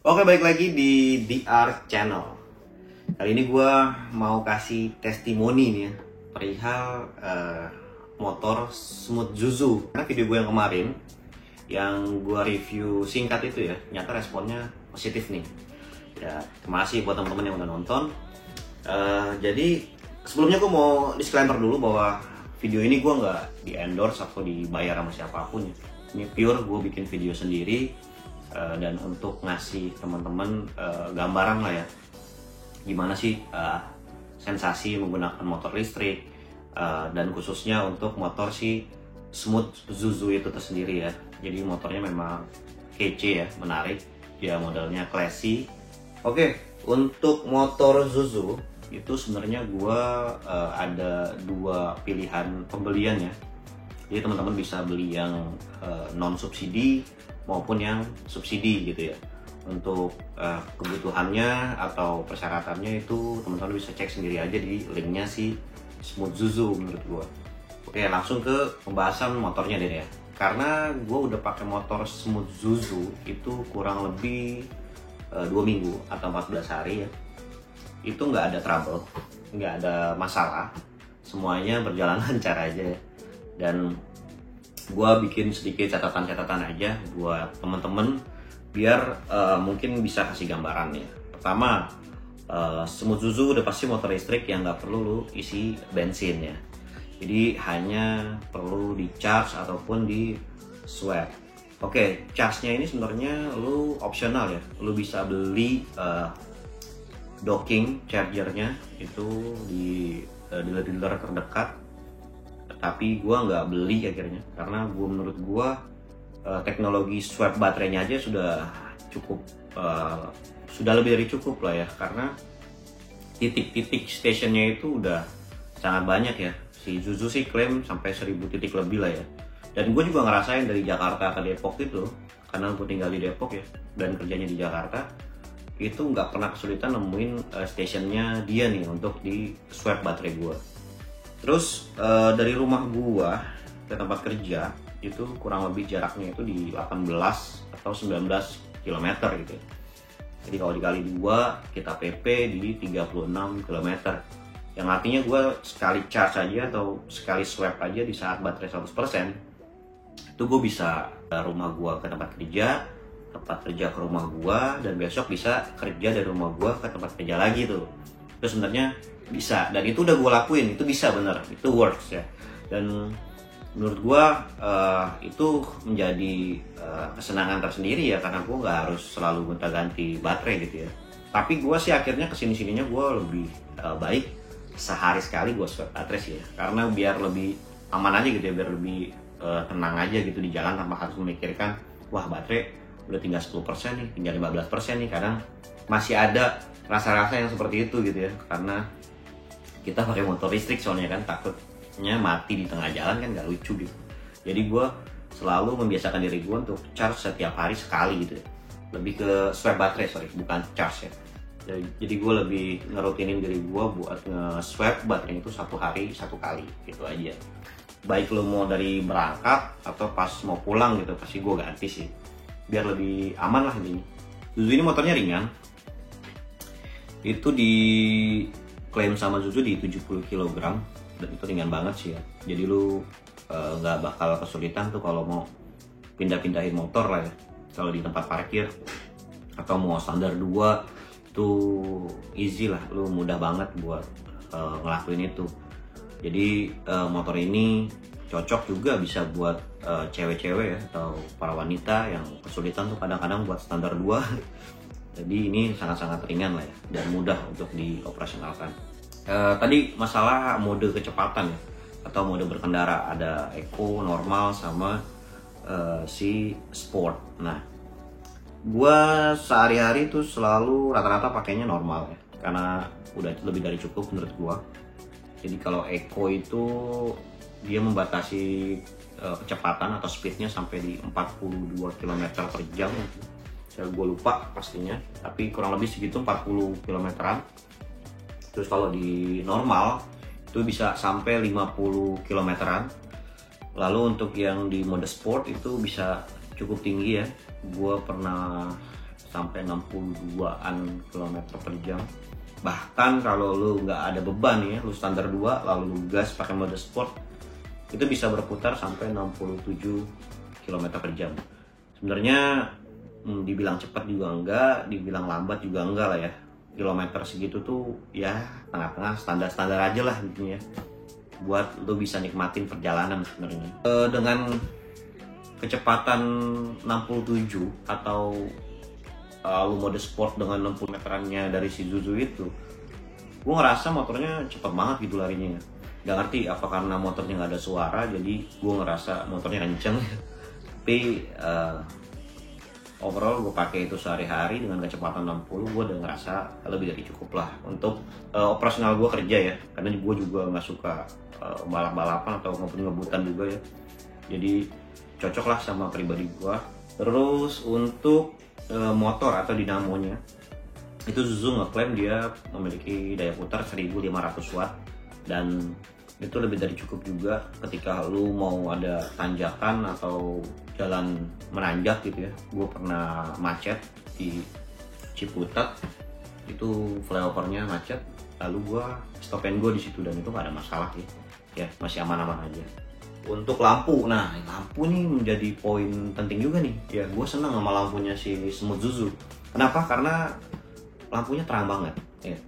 Oke, balik lagi di DR Channel. Kali ini gue mau kasih testimoni nih ya, perihal motor Smooth Zuzu. Karena video gue yang kemarin, yang gue review singkat itu ya, ternyata responnya positif nih. Ya, terima kasih buat teman-teman yang udah nonton. Jadi sebelumnya gue mau disclaimer dulu bahwa video ini gue nggak di endorse atau dibayar sama siapapun. Ini pure gue bikin video sendiri. Dan untuk ngasih teman-teman gambaran lah ya, gimana sih sensasi menggunakan motor listrik, dan khususnya untuk motor si Smooth Zuzu itu tersendiri ya. Jadi motornya memang kece ya, menarik, dia modelnya classy. Oke, untuk motor Zuzu itu sebenarnya gua ada dua pilihan pembelian ya. Jadi teman-teman bisa beli yang non subsidi maupun yang subsidi gitu ya. Untuk kebutuhannya atau persyaratannya itu teman-teman bisa cek sendiri aja di linknya si Smooth Zuzu menurut gua. Oke, langsung ke pembahasan motornya deh ya. Karena gua udah pakai motor Smooth Zuzu itu kurang lebih 2 minggu atau 14 hari ya. Itu nggak ada trouble, nggak ada masalah, semuanya berjalan lancar aja ya. Dan gue bikin sedikit catatan-catatan aja buat temen-temen biar mungkin bisa kasih gambarannya. Pertama, Smooth Zuzu udah pasti motor listrik yang nggak perlu lu isi bensin ya. Jadi hanya perlu di charge ataupun di swap. Oke, charge-nya ini sebenarnya lu opsional ya. Lu bisa beli docking chargernya itu di dealer-dealer terdekat. Tapi gue nggak beli akhirnya karena menurut gue teknologi swap baterainya aja sudah cukup, sudah lebih dari cukup lah ya, karena titik-titik stationnya itu udah sangat banyak ya. Si Zuzu sih klaim sampai 1000 titik lebih lah ya. Dan gue juga ngerasain dari Jakarta ke Depok itu, karena gue tinggal di Depok ya dan kerjanya di Jakarta, itu nggak pernah kesulitan nemuin stationnya dia nih untuk di swap baterai gue. Terus dari rumah gua ke tempat kerja itu kurang lebih jaraknya itu di 18 atau 19 km gitu ya. Jadi kalau dikali 2 kita PP di 36 km. Yang artinya gua sekali charge aja atau sekali swap aja di saat baterai 100%, itu gua bisa rumah gua ke tempat kerja ke rumah gua, dan besok bisa kerja dari rumah gua ke tempat kerja lagi tuh. Itu sebenarnya bisa, dan itu udah gue lakuin, itu bisa bener, itu works ya. Dan menurut gue itu menjadi kesenangan tersendiri ya, karena gue nggak harus selalu gonta-ganti baterai gitu ya. Tapi gue sih akhirnya kesini-sininya gue lebih baik sehari sekali gue swap baterai sih ya, karena biar lebih aman aja gitu ya, biar lebih tenang aja gitu di jalan tanpa harus memikirkan wah baterai udah tinggal 10% nih, tinggal 15% nih. Kadang masih ada rasa-rasa yang seperti itu gitu ya, karena kita pakai motor listrik soalnya kan, takutnya mati di tengah jalan kan nggak lucu gitu. Jadi gue selalu membiasakan diri gue untuk charge setiap hari sekali gitu ya. Lebih ke swap baterai, bukan charge ya. Jadi gue lebih ngerutinin diri gue buat nge-swap baterai itu 1 hari 1 kali gitu aja. Baik lo mau dari berangkat atau pas mau pulang gitu, pasti gue ganti sih, biar lebih aman lah ini. Zuzu ini motornya ringan, itu di klaim sama Zuzu di 70 kg, dan itu ringan banget sih ya. Jadi lu nggak bakal kesulitan tuh kalau mau pindah-pindahin motor lah ya. Kalau di tempat parkir atau mau standar 2 tuh easy lah, lu mudah banget buat ngelakuin itu. Jadi motor ini cocok juga bisa buat cewek-cewek ya, atau para wanita yang kesulitan tuh kadang-kadang buat standar 2. Jadi ini sangat-sangat ringan lah ya, dan mudah untuk dioperasionalkan. Tadi masalah mode kecepatan ya, atau mode berkendara, ada eco, normal, sama si sport. Nah, gua sehari-hari tuh selalu rata-rata pakainya normal ya, karena udah lebih dari cukup menurut gua. Jadi kalau eco itu dia membatasi kecepatan atau speednya sampai di 42 km per jam. Gue lupa pastinya, tapi kurang lebih segitu, 40 km-an. Terus kalau di normal itu bisa sampai 50 km-an. Lalu untuk yang di mode sport itu bisa cukup tinggi ya. Gue pernah sampai 62-an kilometer per jam. Bahkan kalau lu nggak ada beban ya, lu standar 2 lalu lu gas pakai mode sport, itu bisa berputar sampai 67 kilometer per jam. Sebenarnya dibilang cepat juga enggak, dibilang lambat juga enggak lah ya. Kilometer segitu tuh ya tengah-tengah, standar-standar aja lah gitu ya, buat lu bisa nikmatin perjalanan sebenarnya. Dengan kecepatan 67 atau lu mode sport dengan 60 meterannya dari si Zuzu itu, gue ngerasa motornya cepet banget gitu larinya. Gak ngerti apa karena motornya nggak ada suara jadi gue ngerasa motornya kenceng. Tapi overall gue pakai itu sehari-hari dengan kecepatan 60, gue udah ngerasa lebih dari cukup lah untuk operasional gue kerja ya, karena gue juga nggak suka balap-balapan atau ngebut-ngebutan juga ya, jadi cocok lah sama pribadi gue. Terus untuk motor atau dinamonya itu Zuzu ngeklaim dia memiliki daya putar 1500 watt, dan itu lebih dari cukup juga ketika lu mau ada tanjakan atau jalan menanjak gitu ya. Gue pernah macet di Ciputat, itu flyovernya macet, lalu gue stop and go di situ dan itu gak ada masalah ya, masih aman-aman aja. Untuk lampu, nah lampu nih menjadi poin penting juga nih ya. Gue senang sama lampunya si Smooth Zuzu. Kenapa? Karena lampunya terang banget ya.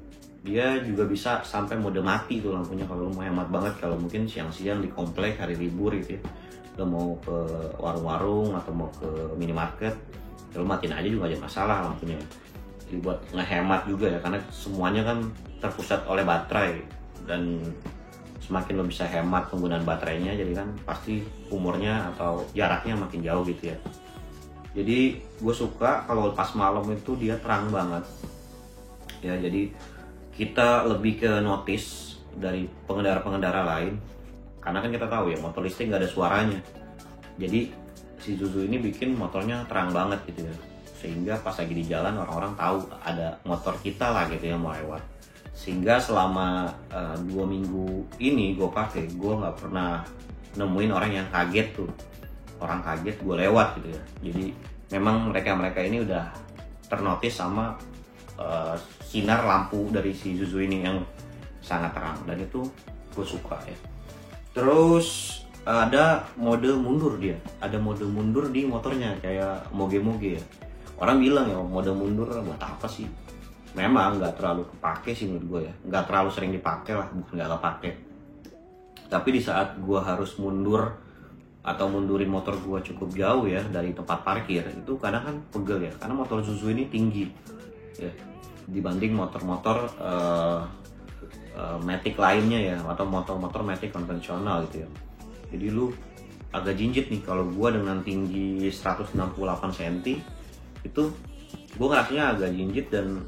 Dia juga bisa sampai mode mati tuh lampunya kalau mau hemat banget, kalau mungkin siang-siang di komplek hari libur gitu ya, lo mau ke warung-warung atau mau ke minimarket, ya lo matiin aja juga aja masalah lampunya. Jadi buat ngehemat juga ya, karena semuanya kan terpusat oleh baterai, dan semakin lo bisa hemat penggunaan baterainya, jadi kan pasti umurnya atau jaraknya makin jauh gitu ya. Jadi gue suka kalau pas malam itu dia terang banget ya, jadi kita lebih ke notice dari pengendara-pengendara lain, karena kan kita tahu ya motor listrik nggak ada suaranya. Jadi si Zuzu ini bikin motornya terang banget gitu ya, sehingga pas lagi di jalan orang-orang tahu ada motor kita lah gitu ya mau lewat. Sehingga selama 2 minggu ini gue pakai, gue nggak pernah nemuin orang yang kaget tuh, orang kaget gue lewat gitu ya. Jadi memang mereka ini udah ternotis sama sinar lampu dari si Zuzu ini yang sangat terang, dan itu gue suka ya. Terus ada mode mundur, dia ada mode mundur di motornya kayak moge-moge ya. Orang bilang ya mode mundur buat apa sih? Memang nggak terlalu kepake sih menurut gue ya, nggak terlalu sering dipakai lah, bukan nggak kepake. Tapi di saat gue harus mundur atau mundurin motor gue cukup jauh ya dari tempat parkir, itu kadang kan pegel ya, karena motor Zuzu ini tinggi ya dibanding motor-motor matic lainnya ya, atau motor-motor matic konvensional gitu ya. Jadi lu agak jinjit nih. Kalau gue dengan tinggi 168 cm itu gue ngerasanya agak jinjit, dan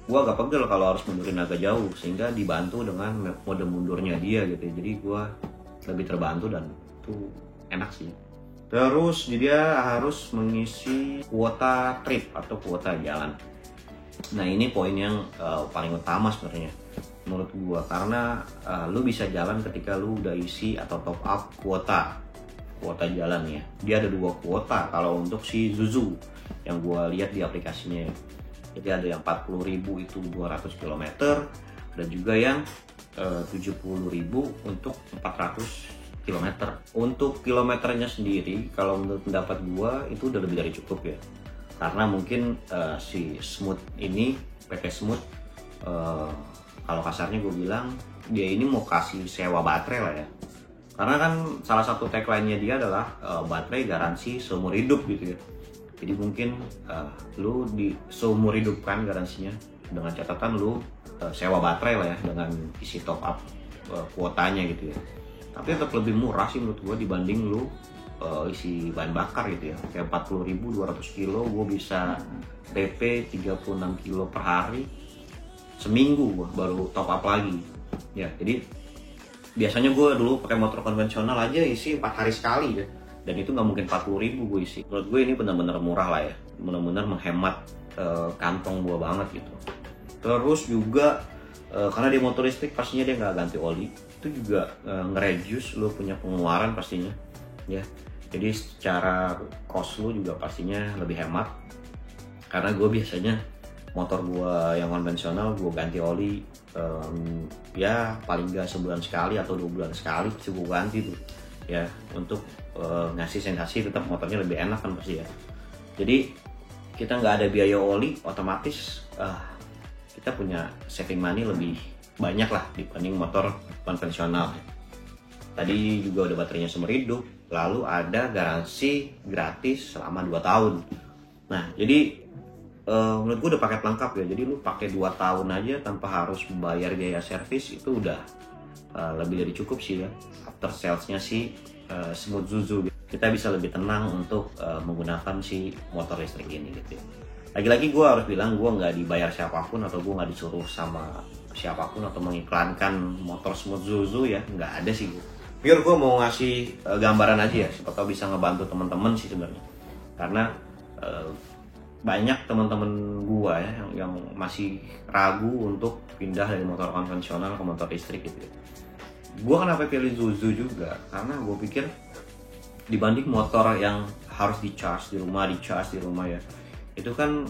gue agak pegel kalau harus mundurin agak jauh, sehingga dibantu dengan mode mundurnya dia gitu ya. Jadi gue lebih terbantu dan itu enak sih. Terus dia harus mengisi kuota trip atau kuota jalan. Nah ini poin yang paling utama sebenarnya menurut gua, karena lu bisa jalan ketika lu udah isi atau top up kuota jalan ya. Dia ada 2 kuota kalau untuk si Zuzu yang gua lihat di aplikasinya. Jadi ada yang 40.000 itu 200 km, dan juga yang 70.000 untuk 400 km. Untuk kilometernya sendiri kalau menurut pendapat gua itu udah lebih dari cukup ya. Karena mungkin si Smooth ini, PT Smooth, kalau kasarnya gue bilang dia ini mau kasih sewa baterai lah ya. Karena kan salah satu tagline-nya dia adalah baterai garansi seumur hidup gitu ya. Jadi mungkin lu di seumur hidup kan garansinya, dengan catatan lu sewa baterai lah ya dengan isi top up kuotanya gitu ya. Tapi tetap lebih murah sih menurut gue dibanding lu isi bahan bakar gitu ya. Kayak 40.200 kilo gue bisa PP 36 kilo per hari, seminggu gue baru top up lagi ya. Jadi biasanya gue dulu pakai motor konvensional aja isi 4 hari sekali ya, dan itu nggak mungkin 40.000 gue isi. Menurut gue ini benar-benar murah lah ya, benar-benar menghemat kantong gue banget gitu. Terus juga karena dia motor listrik pastinya dia nggak ganti oli, itu juga nge-reduce lo punya pengeluaran pastinya ya. Jadi secara cost lo juga pastinya lebih hemat, Karena gue biasanya motor gue yang konvensional gue ganti oli ya paling nggak sebulan sekali atau 2 bulan sekali pasti gue ganti tuh ya, untuk ngasih sensasi tetap motornya lebih enak kan pasti ya. Jadi kita nggak ada biaya oli, otomatis kita punya saving money lebih banyak lah dibanding motor konvensional. Tadi juga udah baterainya seumur hidup, lalu ada garansi gratis selama 2 tahun. Nah jadi menurut gue udah paket lengkap ya. Jadi lu pakai 2 tahun aja tanpa harus membayar biaya servis, itu udah lebih dari cukup sih ya. After salesnya sih Smooth Zuzu, kita bisa lebih tenang untuk menggunakan si motor listrik ini gitu ya. Lagi-lagi gue harus bilang, gue nggak dibayar siapapun atau gue nggak disuruh sama siapapun atau mengiklankan motor Smooth Zuzu ya, nggak ada sih gue. Pure gue mau ngasih gambaran aja ya, siapa tahu bisa ngebantu teman-teman sih sebenarnya. Karena banyak teman-teman gue ya yang masih ragu untuk pindah dari motor konvensional ke motor listrik gitu ya. Gue kenapa pilih Zuzu juga, karena gue pikir dibanding motor yang harus di-charge di rumah ya, itu kan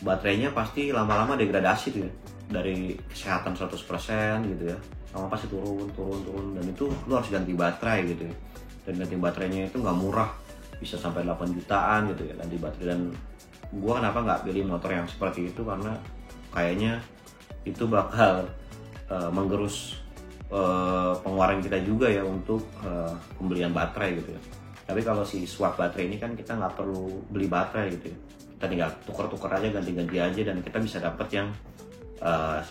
baterainya pasti lama-lama degradasi tuh ya, dari kesehatan 100% gitu ya, lama pasti turun, dan itu lu harus ganti baterai gitu ya. Dan ganti baterainya itu nggak murah, bisa sampai 8 jutaan gitu ya ganti baterai. Dan gue kenapa nggak pilih motor yang seperti itu, karena kayaknya itu bakal menggerus pengeluaran kita juga ya untuk pembelian baterai gitu ya. Tapi kalau si swap baterai ini kan kita nggak perlu beli baterai gitu ya, kita tinggal tuker-tuker aja, ganti-ganti aja, dan kita bisa dapat yang 100%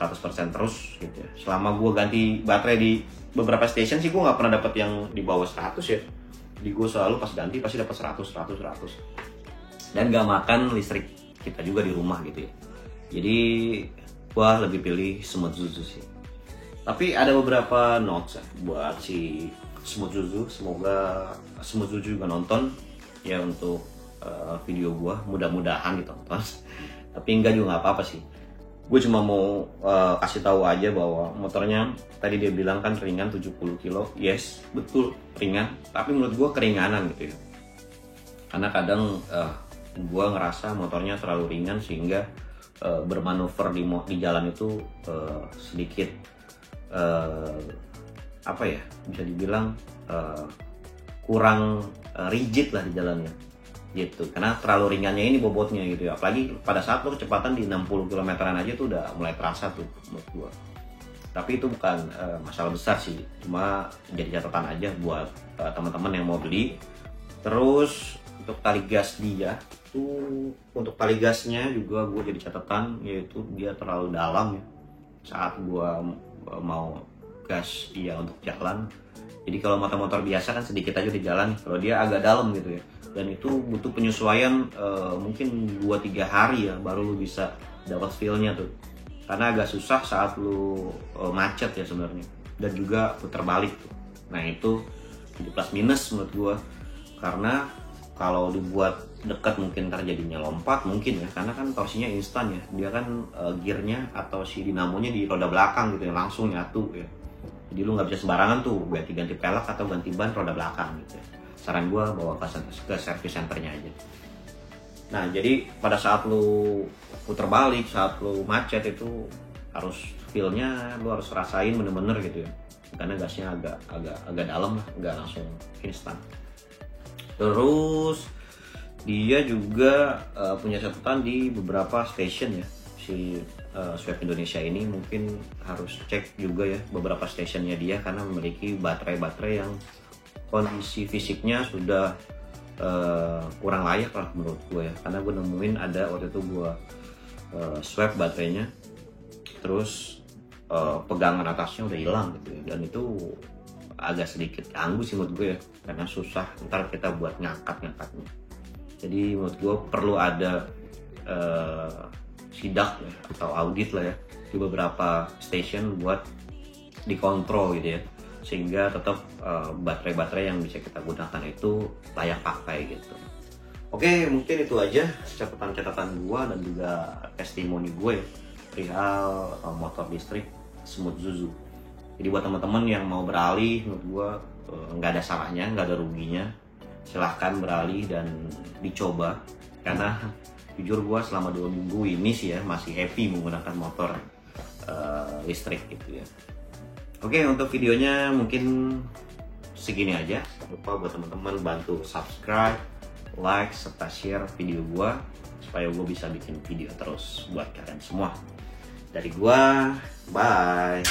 terus gitu ya. Selama gue ganti baterai di beberapa station sih gue nggak pernah dapat yang di bawah 100 ya. Di gue selalu pas ganti pasti dapat 100 dan nggak makan listrik kita juga di rumah gitu ya. Jadi gue lebih pilih Smooth Zuzu sih. Tapi ada beberapa notes ya buat si Smooth Zuzu. Semoga Smooth Zuzu juga nonton ya untuk video gua, mudah-mudahan ditonton. Tapi enggak juga nggak apa-apa sih. Gue cuma mau kasih tahu aja bahwa motornya tadi dia bilang kan ringan 70 kilo. Yes, betul ringan. Tapi menurut gua keringanan gitu ya. Karena kadang gua ngerasa motornya terlalu ringan sehingga bermanuver di jalan itu sedikit apa ya, bisa dibilang kurang rigid lah di jalannya gitu, karena terlalu ringannya ini bobotnya gitu ya. Apalagi pada saat lo kecepatan di 60 km-an aja tuh udah mulai terasa tuh menurut gua. Tapi itu bukan masalah besar sih, cuma jadi catatan aja buat teman-teman yang mau beli. Terus untuk tali gas dia tuh, untuk tali gasnya juga gua jadi catatan, yaitu dia terlalu dalam ya saat gua mau gas dia untuk jalan. Jadi kalau motor-motor biasa kan sedikit aja di jalan, kalau dia agak dalam gitu ya, dan itu butuh penyesuaian mungkin 2-3 hari ya baru lu bisa dapat feel-nya tuh, karena agak susah saat lu macet ya sebenarnya, dan juga putar balik tuh. Nah itu jadi plus minus menurut gua, karena kalau dibuat dekat mungkin terjadinya lompat mungkin ya, karena kan torsinya instan ya, dia kan gearnya atau si dinamonya di roda belakang gitu ya, langsung nyatu ya. Jadi lu nggak bisa sembarangan tuh ganti-ganti pelek atau ganti ban roda belakang gitu ya. Saran gue bawa ke service centernya aja. Nah jadi pada saat lu puter balik, saat lu macet itu harus feel-nya lu harus rasain bener-bener gitu ya, karena gasnya agak dalam lah, nggak langsung instan. Terus dia juga punya catatan di beberapa station ya, si Swap Indonesia ini mungkin harus cek juga ya beberapa stationnya dia, karena memiliki baterai-baterai yang kondisi fisiknya sudah kurang layak lah menurut gue ya. Karena gue nemuin ada waktu itu gue swap baterainya, terus pegangan atasnya udah hilang gitu ya, dan itu agak sedikit ganggu sih menurut gue ya, karena susah ntar kita buat ngangkatnya. Jadi menurut gue perlu ada sidak ya, atau audit lah ya di beberapa station buat dikontrol gitu ya, sehingga tetap baterai-baterai yang bisa kita gunakan itu layak pakai gitu. Oke, mungkin itu aja catatan-catatan gua dan juga testimoni gue perihal motor listrik Smooth Zuzu. Jadi buat teman-teman yang mau beralih, menurut gua nggak ada salahnya, nggak ada ruginya, silahkan beralih dan dicoba, karena jujur gue selama 2 minggu ini sih ya masih happy menggunakan motor listrik gitu ya. Oke, untuk videonya mungkin segini aja. Jangan lupa buat teman-teman bantu subscribe, like, serta share video gue supaya gue bisa bikin video terus buat kalian semua. Dari gue, bye.